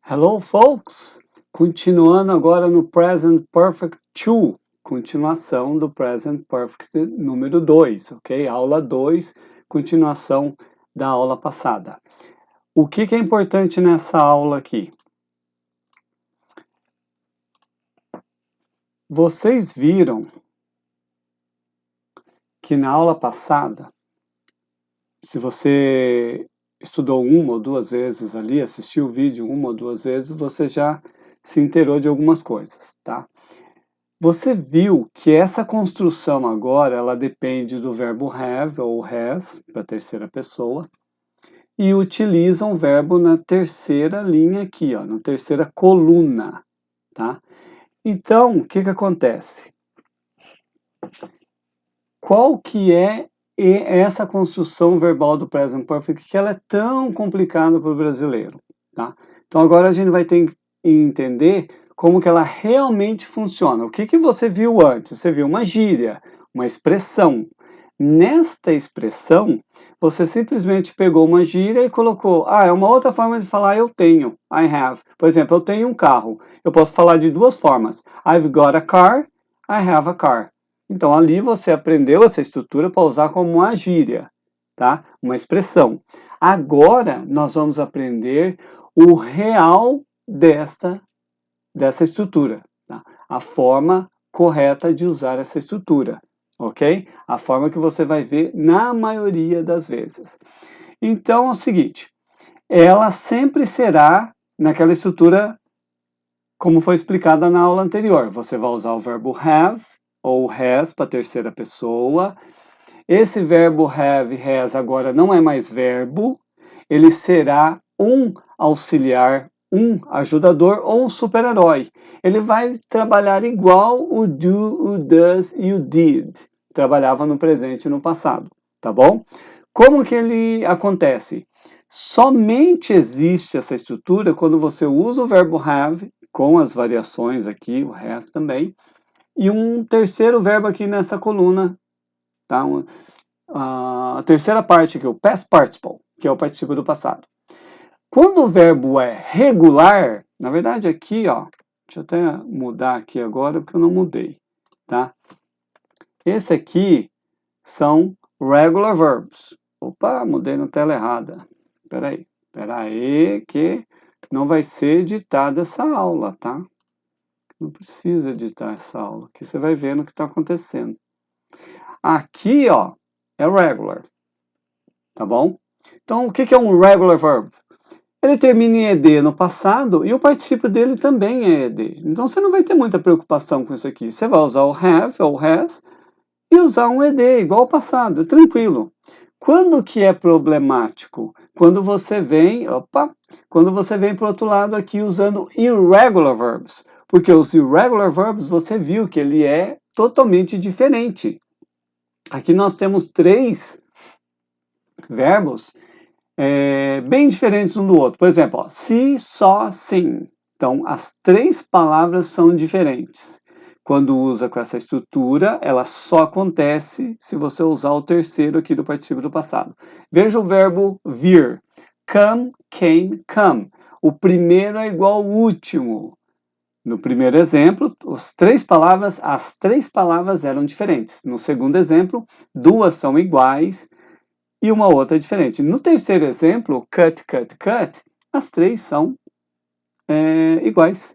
Hello, folks! Continuando agora no Present Perfect 2, continuação do Present Perfect número 2, ok? Aula 2, continuação da aula passada. O que é importante nessa aula aqui? Vocês viram que na aula passada, se você estudou uma ou duas vezes ali, assistiu o vídeo uma ou duas vezes, você já se inteirou de algumas coisas, tá? Você viu que essa construção agora, ela depende do verbo have ou has, para a terceira pessoa, e utiliza um verbo na terceira linha aqui, ó, na terceira coluna, tá? Então, o que acontece? Qual que é essa construção verbal do present perfect, que ela é tão complicada para o brasileiro, tá? Então agora a gente vai ter que entender como que ela realmente funciona. O que você viu antes? Você viu uma gíria, uma expressão. Nesta expressão, você simplesmente pegou uma gíria e colocou, é uma outra forma de falar eu tenho, I have. Por exemplo, eu tenho um carro. Eu posso falar de duas formas. I've got a car, I have a car. Então, ali você aprendeu essa estrutura para usar como uma gíria, tá? Uma expressão. Agora, nós vamos aprender o real dessa estrutura, tá? A forma correta de usar essa estrutura, ok? A forma que você vai ver na maioria das vezes. Então, é o seguinte, ela sempre será naquela estrutura como foi explicada na aula anterior. Você vai usar o verbo have, ou has para a terceira pessoa. Esse verbo have, has agora não é mais verbo, ele será um auxiliar, um ajudador ou um super-herói. Ele vai trabalhar igual o do, o does e o did. Trabalhava no presente e no passado, tá bom? Como que ele acontece? Somente existe essa estrutura quando você usa o verbo have, com as variações aqui, o has também, e um terceiro verbo aqui nessa coluna, tá? A terceira parte aqui, o past participle, que é o particípio do passado. Quando o verbo é regular, na verdade aqui, ó, deixa eu até mudar aqui agora, porque eu não mudei, tá? Esse aqui são regular verbs. Opa, mudei na tela errada. Espera aí, que não vai ser editada essa aula, tá? Não precisa editar essa aula, aqui você vai vendo o que está acontecendo. Aqui, ó, é regular, tá bom? Então, o que é um regular verb? Ele termina em ed no passado e o particípio dele também é ed. Então, você não vai ter muita preocupação com isso aqui. Você vai usar o have ou has e usar um ed, igual ao passado, tranquilo. Quando que é problemático? Quando você vem, quando você vem para o outro lado aqui usando irregular verbs. Porque os irregular verbs, você viu que ele é totalmente diferente. Aqui nós temos três verbos bem diferentes um do outro. Por exemplo, ó, se, só, sim. Então, as três palavras são diferentes. Quando usa com essa estrutura, ela só acontece se você usar o terceiro aqui do particípio do passado. Veja o verbo vir. Come, came, come. O primeiro é igual ao último. No primeiro exemplo, as três palavras eram diferentes. No segundo exemplo, duas são iguais e uma outra é diferente. No terceiro exemplo, cut, cut, cut, as três são iguais.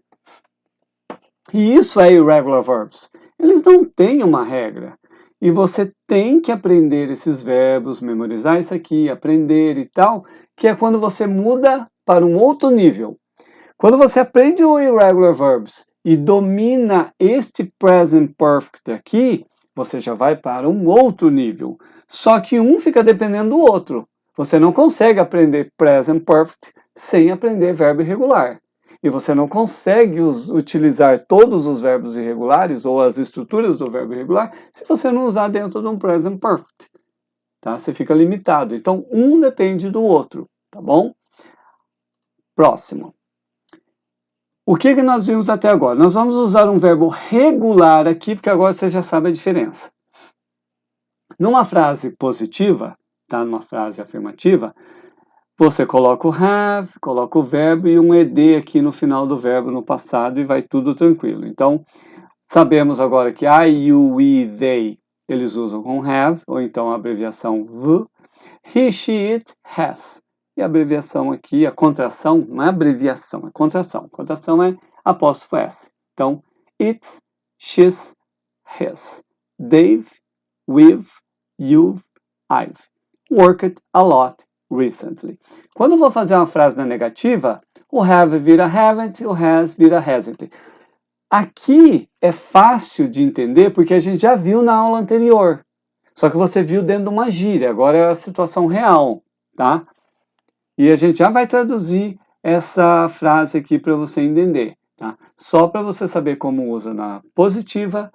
E isso é irregular verbs. Eles não têm uma regra. E você tem que aprender esses verbos, memorizar isso aqui, aprender e tal, que é quando você muda para um outro nível. Quando você aprende o irregular verbs e domina este present perfect aqui, você já vai para um outro nível. Só que um fica dependendo do outro. Você não consegue aprender present perfect sem aprender verbo irregular. E você não consegue utilizar todos os verbos irregulares ou as estruturas do verbo irregular se você não usar dentro de um present perfect. Tá? Você fica limitado. Então, um depende do outro, tá bom? Próximo. O que nós vimos até agora? Nós vamos usar um verbo regular aqui, porque agora você já sabe a diferença. Numa frase positiva, tá? Numa frase afirmativa, Você coloca o have, coloca o verbo e um ed aqui no final do verbo no passado e vai tudo tranquilo. Então, sabemos agora que I, you, we, they, eles usam com have, ou então a abreviação v. He, she, it, has. E a abreviação aqui, a contração, não é abreviação, é contração. Contração é apóstrofo S. Então, it's, she's, his. They've, we've, you've, I've. Worked a lot recently. Quando eu vou fazer uma frase na negativa, o have vira haven't, o has vira hasn't. Aqui é fácil de entender porque a gente já viu na aula anterior. Só que você viu dentro de uma gíria, agora é a situação real, tá? E a gente já vai traduzir essa frase aqui para você entender, tá? Só para você saber como usa na positiva,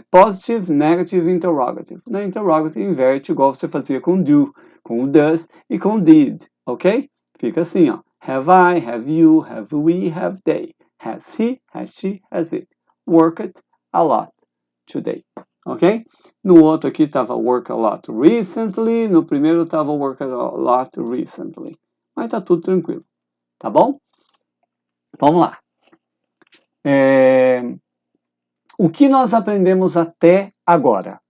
positive, negative e interrogative. Na interrogative inverte igual você fazia com do, com o does e com did, ok? Fica assim, ó. Have I, have you, have we, have they. Has he, has she, has it. Worked a lot today. Ok? No outro aqui estava work a lot recently, no primeiro estava work a lot recently. Mas tá tudo tranquilo, tá bom? Vamos lá. O que nós aprendemos até agora?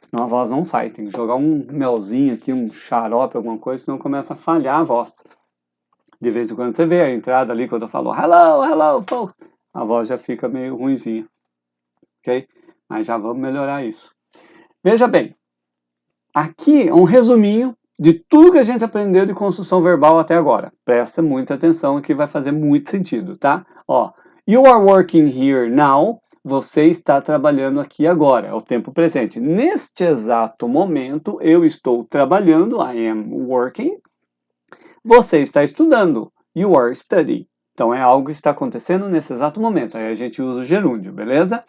Senão a voz não sai, tem que jogar um melzinho aqui, um xarope, alguma coisa, senão começa a falhar a voz. De vez em quando você vê a entrada ali, quando eu falo hello, hello, folks, a voz já fica meio ruinzinha, ok? Mas já vamos melhorar isso. Veja bem, aqui é um resuminho de tudo que a gente aprendeu de construção verbal até agora. Presta muita atenção que vai fazer muito sentido, tá? Ó, you are working here now. Você está trabalhando aqui agora, é o tempo presente. Neste exato momento, eu estou trabalhando, I am working. Você está estudando, you are studying. Então, é algo que está acontecendo nesse exato momento. Aí a gente usa o gerúndio, beleza?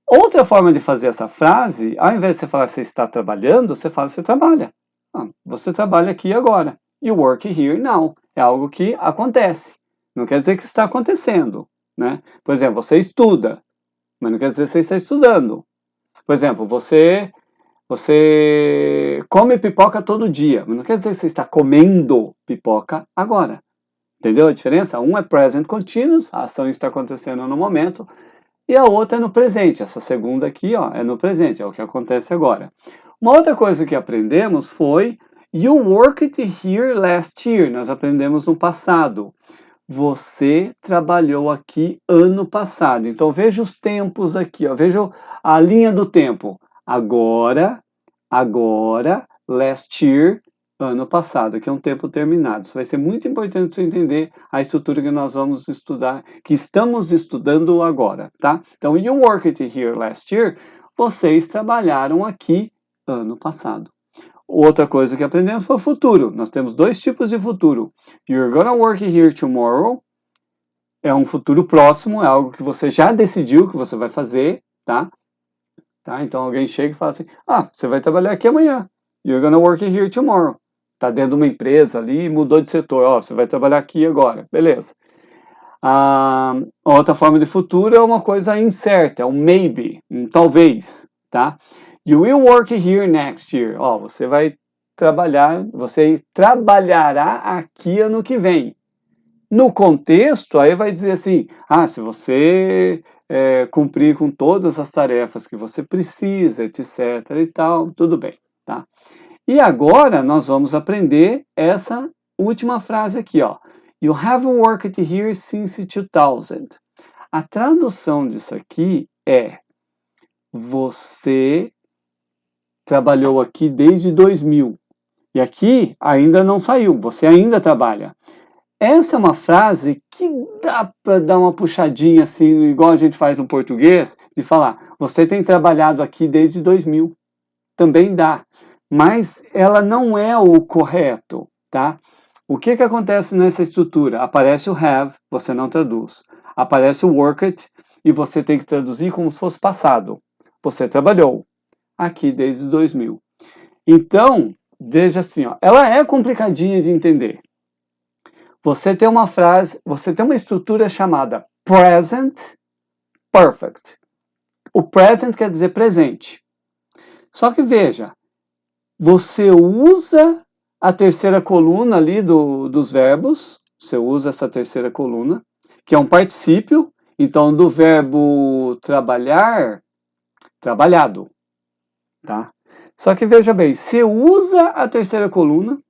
Outra forma de fazer essa frase, ao invés de você falar você está trabalhando, você fala você trabalha. Você trabalha aqui agora. You work here now. É algo que acontece. Não quer dizer que está acontecendo, né? Por exemplo, você estuda, mas não quer dizer que você está estudando. Por exemplo, você come pipoca todo dia, mas não quer dizer que você está comendo pipoca agora. Entendeu a diferença? Um é present continuous, a ação está acontecendo no momento, e a outra é no presente. Essa segunda aqui, ó, é no presente, é o que acontece agora. Uma outra coisa que aprendemos foi you worked here last year. Nós aprendemos no passado. Você trabalhou aqui ano passado. Então veja os tempos aqui, ó. Veja a linha do tempo. Agora, last year, ano passado, que é um tempo terminado. Isso vai ser muito importante você entender a estrutura que nós vamos estudar, que estamos estudando agora, tá? Então, you worked here last year, vocês trabalharam aqui ano passado. Outra coisa que aprendemos foi o futuro. Nós temos dois tipos de futuro. You're gonna work here tomorrow. É um futuro próximo, é algo que você já decidiu que você vai fazer, tá? Então alguém chega e fala assim, você vai trabalhar aqui amanhã. You're gonna work here tomorrow. Tá dentro de uma empresa ali e mudou de setor. Você vai trabalhar aqui agora. Beleza. Outra forma de futuro é uma coisa incerta, é um maybe, um talvez, tá? You will work here next year. Você trabalhará aqui ano que vem. No contexto, aí vai dizer assim, se você cumprir com todas as tarefas que você precisa, etc e tal, tudo bem, tá? E agora nós vamos aprender essa última frase aqui, ó. You have worked here since 2000. A tradução disso aqui é você trabalhou aqui desde 2000. E aqui ainda não saiu, você ainda trabalha. Essa é uma frase que dá para dar uma puxadinha assim, igual a gente faz no português, de falar, você tem trabalhado aqui desde 2000. Também dá, mas ela não é o correto, tá? O que acontece nessa estrutura? Aparece o have, você não traduz. Aparece o worked e você tem que traduzir como se fosse passado. Você trabalhou aqui desde 2000. Então, veja assim, ó, ela é complicadinha de entender. Você tem uma frase, você tem uma estrutura chamada present perfect. O present quer dizer presente. Só que veja, você usa a terceira coluna ali dos verbos, você usa essa terceira coluna, que é um particípio, então do verbo trabalhar, trabalhado, tá? Só que veja bem, você usa a terceira coluna,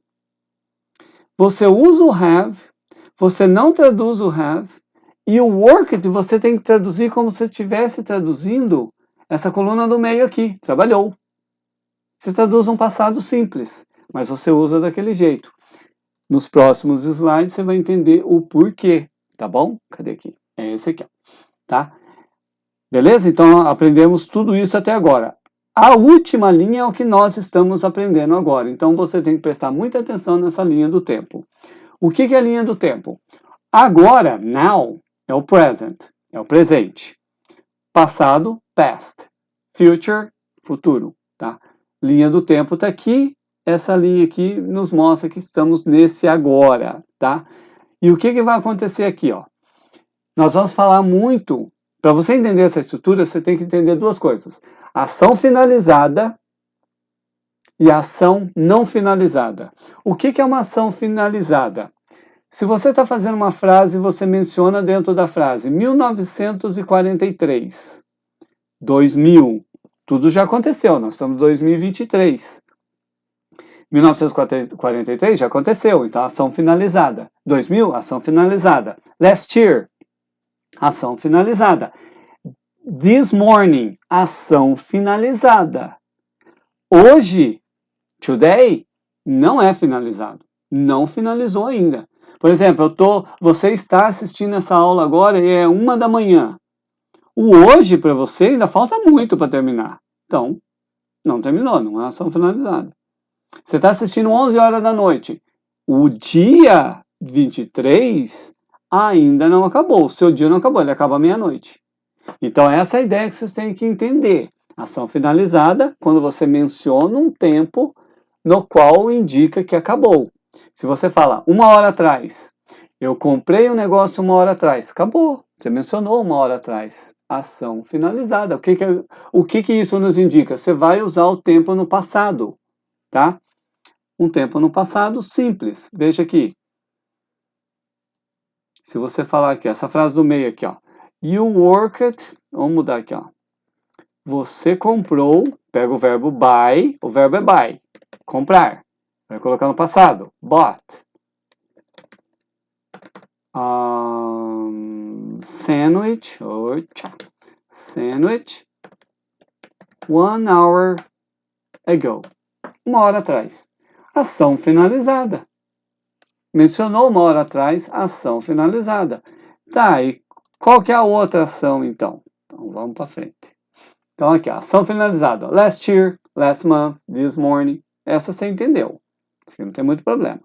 você usa o have, você não traduz o have, e o worked você tem que traduzir como se estivesse traduzindo essa coluna do meio aqui, trabalhou. Você traduz um passado simples, mas você usa daquele jeito. Nos próximos slides você vai entender o porquê, tá bom? Cadê aqui? É esse aqui, tá? Beleza? Então aprendemos tudo isso até agora. A última linha é o que nós estamos aprendendo agora. Então você tem que prestar muita atenção nessa linha do tempo. O que é a linha do tempo? Agora, now, é o present, é o presente. Passado, past. Future, futuro, tá? Linha do tempo está aqui. Essa linha aqui nos mostra que estamos nesse agora, tá? E o que vai acontecer aqui, ó? Nós vamos falar muito. Para você entender essa estrutura, você tem que entender duas coisas: ação finalizada e ação não finalizada. O que é uma ação finalizada? Se você está fazendo uma frase, você menciona dentro da frase 1943, 2000, tudo já aconteceu, nós estamos em 2023. 1943 já aconteceu, então ação finalizada. 2000, ação finalizada. Last year, ação finalizada. This morning, ação finalizada. Hoje, today, não é finalizado. Não finalizou ainda. Por exemplo, você está assistindo essa aula agora e é 1 da manhã. O hoje para você ainda falta muito para terminar. Então, não terminou, não é ação finalizada. Você está assistindo 11 horas da noite. O dia 23 ainda não acabou. O seu dia não acabou, ele acaba meia-noite. Então, essa é a ideia que vocês têm que entender. Ação finalizada, quando você menciona um tempo no qual indica que acabou. Se você fala 1 hora atrás, eu comprei um negócio 1 hora atrás, acabou. Você mencionou 1 hora atrás. Ação finalizada. O que isso nos indica? Você vai usar o tempo no passado, tá? Um tempo no passado simples. Veja aqui. Se você falar aqui, essa frase do meio aqui, ó. You worked, vamos mudar aqui, ó. Você comprou, pega o verbo buy, o verbo é buy, comprar. Vai colocar no passado, bought. Sandwich, sandwich, 1 hour ago. 1 hora atrás. Ação finalizada. Mencionou 1 hora atrás, ação finalizada. Tá, e qual que é a outra ação, então? Então, vamos para frente. Então, aqui, ação finalizada. Last year, last month, this morning. Essa você entendeu. Não tem muito problema.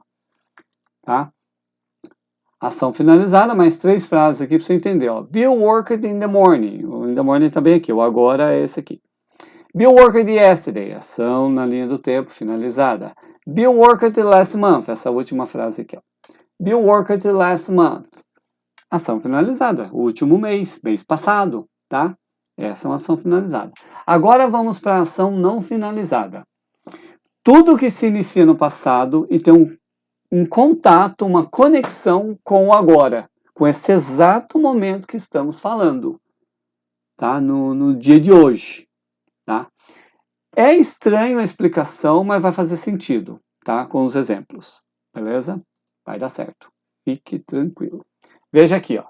Tá? Ação finalizada, mais 3 frases aqui para você entender. Ó. Bill worked in the morning. O in the morning está bem aqui. O agora é esse aqui. Bill worked yesterday. Ação na linha do tempo, finalizada. Bill worked last month. Essa última frase aqui. Ó. Bill worked last month. Ação finalizada. O último mês, mês passado. Tá? Essa é uma ação finalizada. Agora vamos para a ação não finalizada. Tudo que se inicia no passado e tem um contato, uma conexão com o agora, com esse exato momento que estamos falando, tá? No dia de hoje, tá? É estranho a explicação, mas vai fazer sentido, tá? Com os exemplos, beleza? Vai dar certo. Fique tranquilo. Veja aqui, ó.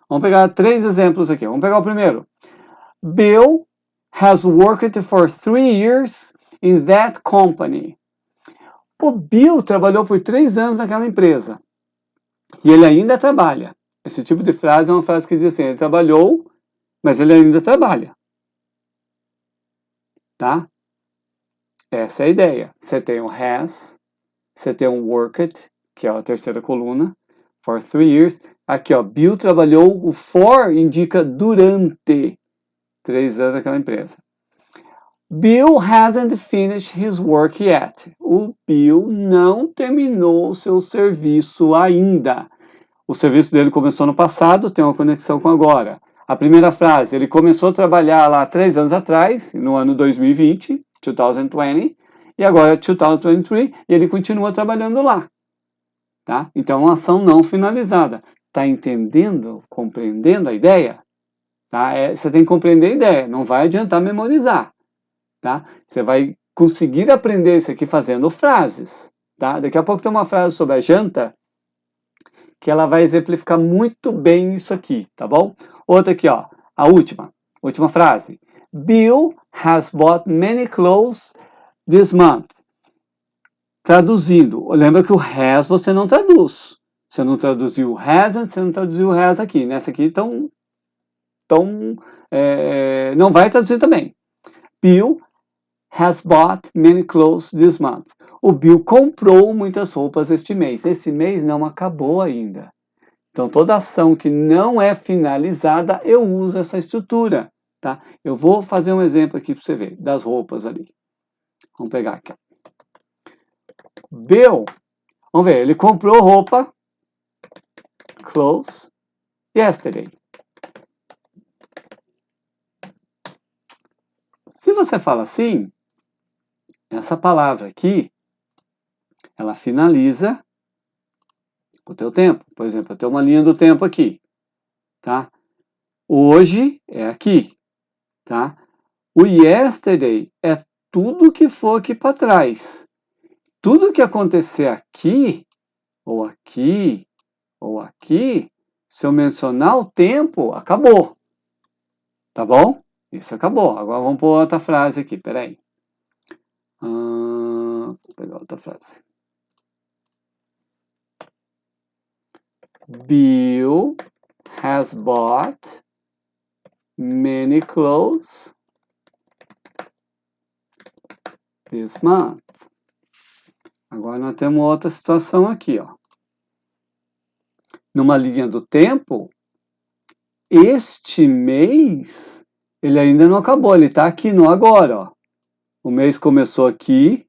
Vamos pegar 3 exemplos aqui. Vamos pegar o primeiro. Bill has worked for 3 years in that company. O Bill trabalhou por 3 anos naquela empresa. E ele ainda trabalha. Esse tipo de frase é uma frase que diz assim, ele trabalhou, mas ele ainda trabalha. Tá? Essa é a ideia. Você tem o has, você tem o worked, que é a terceira coluna, for 3 years. Aqui, ó, Bill trabalhou, o for indica durante 3 anos naquela empresa. Bill hasn't finished his work yet. O Bill não terminou o seu serviço ainda. O serviço dele começou no passado, tem uma conexão com agora. A primeira frase, ele começou a trabalhar lá 3 anos atrás, no ano 2020, 2020, e agora é 2023, e ele continua trabalhando lá. Tá? Então, é uma ação não finalizada. Está entendendo, compreendendo a ideia? Tá? Você tem que compreender a ideia, não vai adiantar memorizar. Tá? Você vai conseguir aprender isso aqui fazendo frases. Tá? Daqui a pouco tem uma frase sobre a janta, que ela vai exemplificar muito bem isso aqui, tá bom? Outra aqui, ó, a última frase. Bill has bought many clothes this month. Traduzindo, lembra que o has você não traduz. Você não traduziu o hasn't, você não traduziu o has aqui. Nessa aqui, não vai traduzir também. Bill has bought many clothes this month. O Bill comprou muitas roupas este mês. Esse mês não acabou ainda. Então, toda ação que não é finalizada, eu uso essa estrutura. Tá? Eu vou fazer um exemplo aqui para você ver, das roupas ali. Vamos pegar aqui. Bill, vamos ver, ele comprou roupa, clothes, yesterday. Se você fala assim, essa palavra aqui, ela finaliza o teu tempo. Por exemplo, eu tenho uma linha do tempo aqui, tá? Hoje é aqui, tá? O yesterday é tudo que for aqui para trás. Tudo que acontecer aqui, ou aqui, ou aqui, se eu mencionar o tempo, acabou. Tá bom? Isso acabou. Agora vamos por outra frase aqui, peraí. Vou pegar outra frase. Bill has bought many clothes this month. Agora nós temos outra situação aqui, ó. Numa linha do tempo, este mês, ele ainda não acabou, ele está aqui no agora, ó. O mês começou aqui,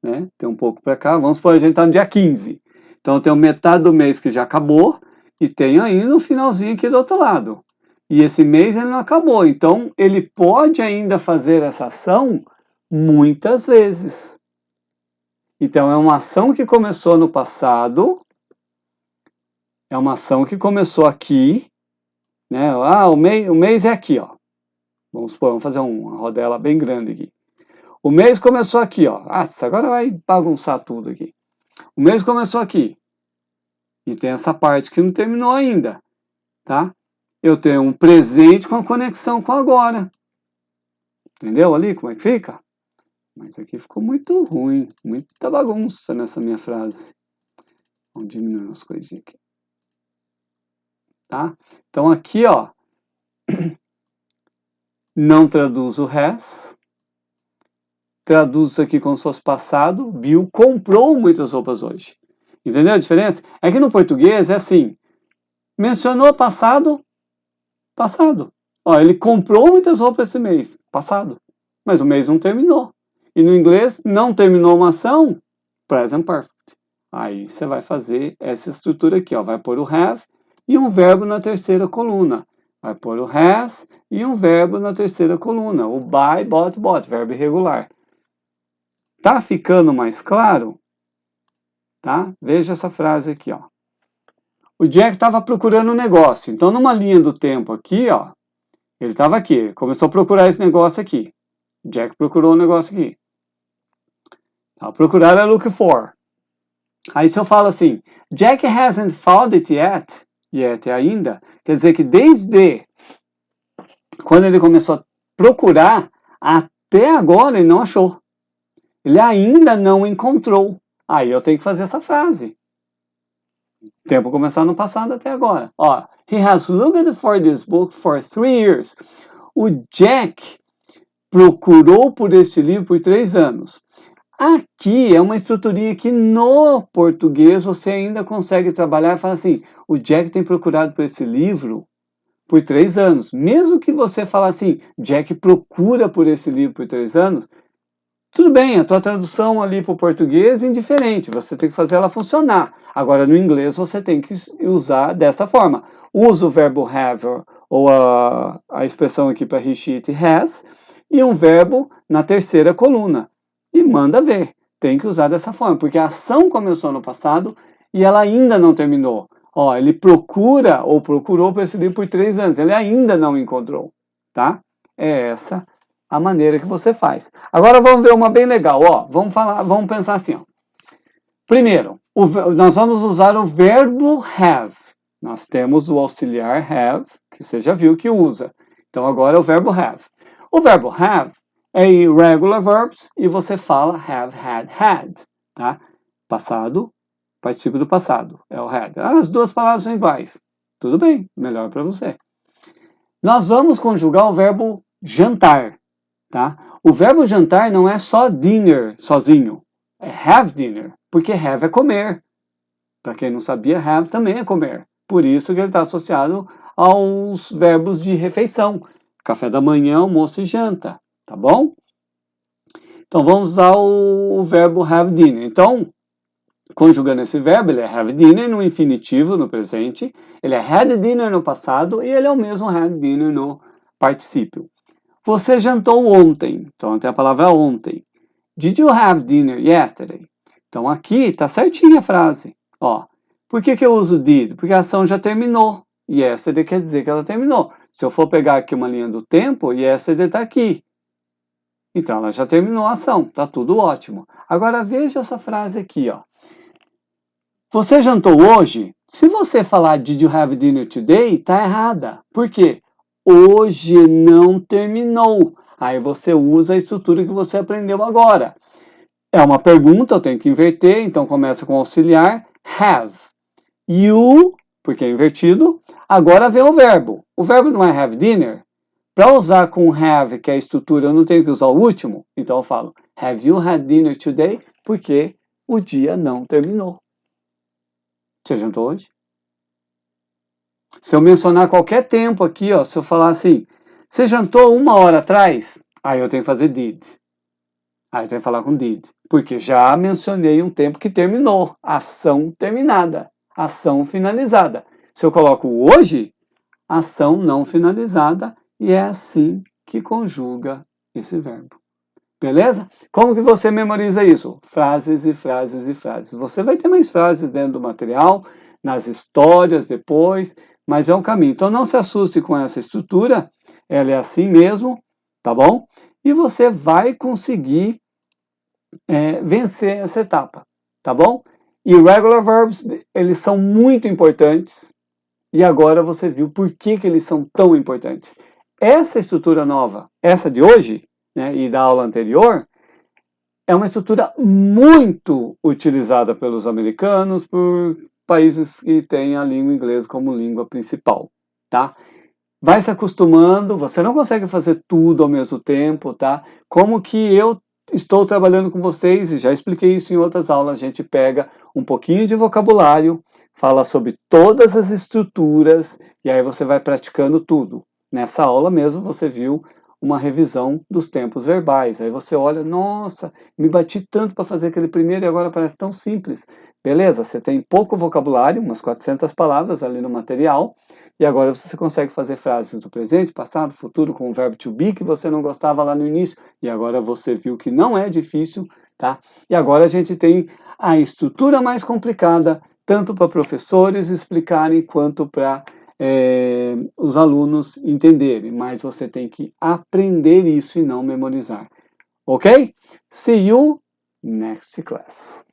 né? Tem um pouco para cá, vamos supor, a gente está no dia 15. Então, eu tenho metade do mês que já acabou e tem ainda um finalzinho aqui do outro lado. E esse mês ele não acabou, então ele pode ainda fazer essa ação muitas vezes. Então, é uma ação que começou no passado, é uma ação que começou aqui, né? O mês é aqui, ó. Vamos supor, vamos fazer uma rodela bem grande aqui. O mês começou aqui, ó. Agora vai bagunçar tudo aqui. O mês começou aqui. E tem essa parte que não terminou ainda, tá? Eu tenho um presente com a conexão com agora. Entendeu ali como é que fica? Mas aqui ficou muito ruim, muita bagunça nessa minha frase. Vamos diminuir umas coisinhas aqui. Tá? Então aqui, ó, não traduz o has. Traduz isso aqui como se fosse passado. Bill comprou muitas roupas hoje. Entendeu a diferença? É que no português é assim. Mencionou passado, passado. Ó, ele comprou muitas roupas esse mês, passado. Mas o mês não terminou. E no inglês, não terminou uma ação, present perfect. Aí você vai fazer essa estrutura aqui, ó. Vai pôr o have e um verbo na terceira coluna. Vai pôr o has e um verbo na terceira coluna. O buy, bought, verbo irregular. Tá ficando mais claro? Tá? Veja essa frase aqui, ó. O Jack estava procurando um negócio. Então, numa linha do tempo aqui, ó, ele estava aqui, começou a procurar esse negócio aqui. O Jack procurou um negócio aqui. Tá? Procurar é look for. Aí se eu falo assim, Jack hasn't found it yet ainda, quer dizer que desde quando ele começou a procurar, até agora ele não achou. Ele ainda não encontrou. Aí eu tenho que fazer essa frase. O tempo começou no passado até agora. Ó, he has looked for this book for 3 years. O Jack procurou por este livro por 3 anos. Aqui é uma estruturinha que no português você ainda consegue trabalhar e falar assim, o Jack tem procurado por esse livro por 3 anos. Mesmo que você fale assim, Jack procura por esse livro por 3 anos, tudo bem, a tua tradução ali para o português é indiferente, você tem que fazer ela funcionar. Agora, no inglês, você tem que usar desta forma. Usa o verbo have ou a expressão aqui para he, she, it, has, e um verbo na terceira coluna. E manda ver, tem que usar dessa forma, porque a ação começou no passado e ela ainda não terminou. Ó, ele procura ou procurou por esse livro por 3 anos, ele ainda não encontrou, tá? É essa a maneira que você faz. Agora vamos ver uma bem legal, ó, vamos pensar assim, ó. Primeiro, nós vamos usar o verbo have. Nós temos o auxiliar have, que você já viu que usa. Então agora é o verbo have. O verbo have é irregular verbs e você fala have, had, tá? Passado, particípio do passado, é o had. As duas palavras são iguais. Tudo bem, melhor para você. Nós vamos conjugar o verbo jantar, tá? O verbo jantar não é só dinner, sozinho. É have dinner, porque have é comer. Para quem não sabia, have também é comer. Por isso que ele está associado aos verbos de refeição. Café da manhã, almoço e janta, tá bom? Então vamos usar o verbo have dinner. Então, conjugando esse verbo, ele é have dinner no infinitivo, no presente, ele é had dinner no passado e ele é o mesmo had dinner no particípio. Você jantou ontem, então tem a palavra ontem. Did you have dinner yesterday? Então aqui está certinha a frase. Ó, por que eu uso did? Porque a ação já terminou. Yesterday quer dizer que ela terminou. Se eu for pegar aqui uma linha do tempo, yesterday está aqui. Então ela já terminou a ação, está tudo ótimo. Agora veja essa frase aqui, ó. Você jantou hoje? Se você falar did you have dinner today, está errada. Por quê? Hoje não terminou. Aí você usa a estrutura que você aprendeu agora. É uma pergunta, eu tenho que inverter, então começa com auxiliar, have. You, porque é invertido, agora vem o verbo. O verbo não é have dinner? Para usar com have, que é a estrutura, eu não tenho que usar o último, então eu falo, have you had dinner today? Porque o dia não terminou. Você jantou hoje? Se eu mencionar qualquer tempo aqui, ó, se eu falar assim, você jantou 1 hora atrás? Aí eu tenho que fazer did. Aí eu tenho que falar com did. Porque já mencionei um tempo que terminou. Ação terminada. Ação finalizada. Se eu coloco hoje, ação não finalizada. E é assim que conjuga esse verbo. Beleza? Como que você memoriza isso? Frases e frases e frases. Você vai ter mais frases dentro do material, nas histórias depois, mas é um caminho. Então não se assuste com essa estrutura, ela é assim mesmo, tá bom? E você vai conseguir vencer essa etapa, tá bom? Irregular verbs, eles são muito importantes, e agora você viu por que eles são tão importantes. Essa estrutura nova, essa de hoje, né, e da aula anterior, é uma estrutura muito utilizada pelos americanos, por países que têm a língua inglesa como língua principal, tá? Vai se acostumando, você não consegue fazer tudo ao mesmo tempo, tá? Como que eu estou trabalhando com vocês, e já expliquei isso em outras aulas, a gente pega um pouquinho de vocabulário, fala sobre todas as estruturas, e aí você vai praticando tudo. Nessa aula mesmo você viu uma revisão dos tempos verbais. Aí você olha, nossa, me bati tanto para fazer aquele primeiro e agora parece tão simples. Beleza, você tem pouco vocabulário, umas 400 palavras ali no material, e agora você consegue fazer frases do presente, passado, futuro, com o verbo to be, que você não gostava lá no início, e agora você viu que não é difícil, tá? E agora a gente tem a estrutura mais complicada, tanto para professores explicarem, quanto para os alunos entenderem, mas você tem que aprender isso e não memorizar. Ok? See you next class.